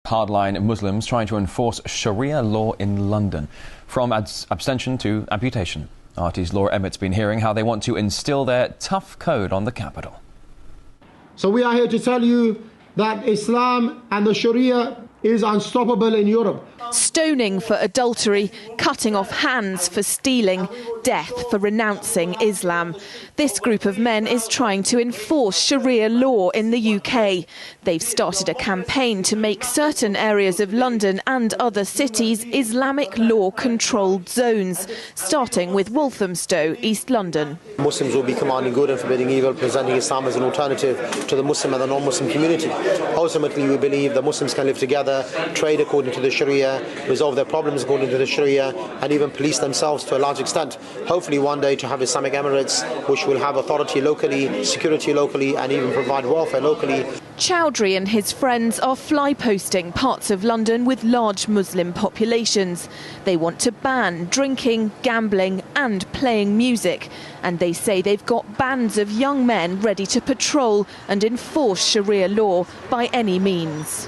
Hardline Muslims trying to enforce Sharia law in London, from abstention to amputation. RT's Laura Emmett's been hearing how they want to instill their tough code on the capital. So we are here to tell you that Islam and the Sharia is unstoppable in Europe. Stoning for adultery, cutting off hands for stealing, death for renouncing Islam. This group of men is trying to enforce Sharia law in the UK. They've started a campaign to make certain areas of London and other cities Islamic law-controlled zones, starting with Walthamstow, East London. Muslims will be commanding good and forbidding evil, presenting Islam as an alternative to the Muslim and the non-Muslim community. Ultimately, we believe that Muslims can live together, trade according to the Sharia, resolve their problems according to the Sharia, and even police themselves to a large extent. Hopefully one day to have Islamic Emirates which will have authority locally, security locally, and even provide welfare locally. Chowdhury and his friends are fly-posting parts of London with large Muslim populations. They want to ban drinking, gambling and playing music. And they say they've got bands of young men ready to patrol and enforce Sharia law by any means.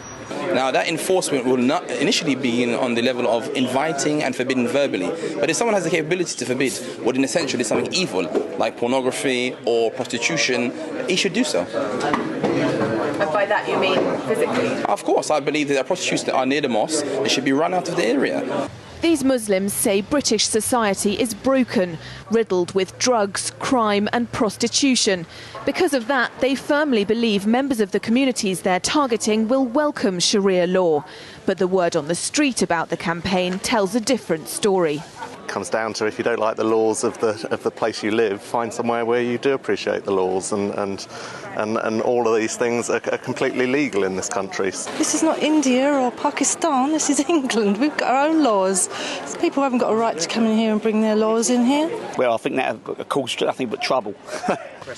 Now, that enforcement will not initially be on the level of inviting and forbidding verbally. But if someone has the capability to forbid what in essential is something evil, like pornography or prostitution, he should do so. And by that you mean physically? Of course, I believe that prostitutes that are near the mosque, they should be run out of the area. These Muslims say British society is broken, riddled with drugs, crime and prostitution. Because of that, they firmly believe members of the communities they're targeting will welcome Sharia law. But the word on the street about the campaign tells a different story. It comes down to, if you don't like the laws of the place you live, find somewhere where you do appreciate the laws, and all of these things are completely legal in this country. This is not India or Pakistan, this is England. We've got our own laws. People haven't got a right to come in here and bring their laws in here. Well, I think that would cause nothing but trouble.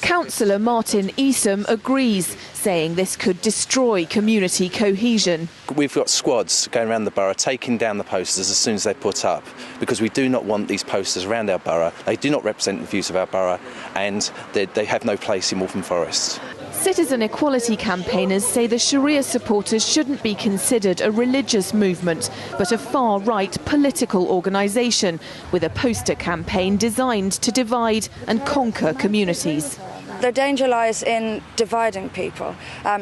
Councillor Martin Easom agrees, saying this could destroy community cohesion. We've got squads going around the borough taking down the posters as soon as they put up, because we do not want these posters around our borough. They do not represent the views of our borough, and they have no place in Waltham Forest. Citizen equality campaigners say the Sharia supporters shouldn't be considered a religious movement, but a far-right political organisation with a poster campaign designed to divide and conquer communities. The danger lies in dividing people,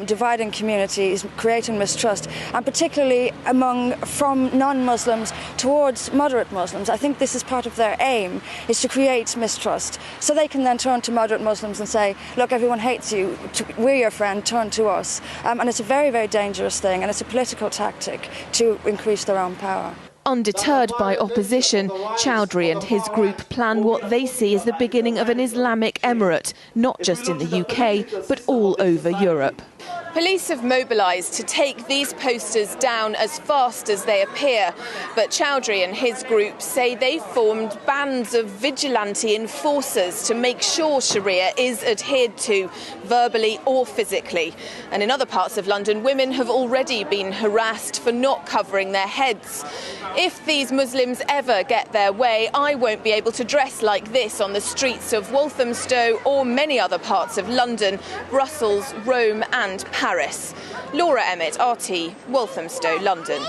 dividing communities, creating mistrust, and particularly from non-Muslims towards moderate Muslims. I think this is part of their aim, is to create mistrust. So they can then turn to moderate Muslims and say, look, everyone hates you, we're your friend, turn to us. And it's a very, very dangerous thing, and it's a political tactic to increase their own power. Undeterred by opposition, Chowdhury and his group plan what they see as the beginning of an Islamic emirate, not just in the UK, but all over Europe. Police have mobilised to take these posters down as fast as they appear, but Chowdhury and his group say they've formed bands of vigilante enforcers to make sure Sharia is adhered to, verbally or physically. And in other parts of London, women have already been harassed for not covering their heads. If these Muslims ever get their way, I won't be able to dress like this on the streets of Walthamstow or many other parts of London, Brussels, Rome and Paris. Laura Emmett, RT, Walthamstow, London.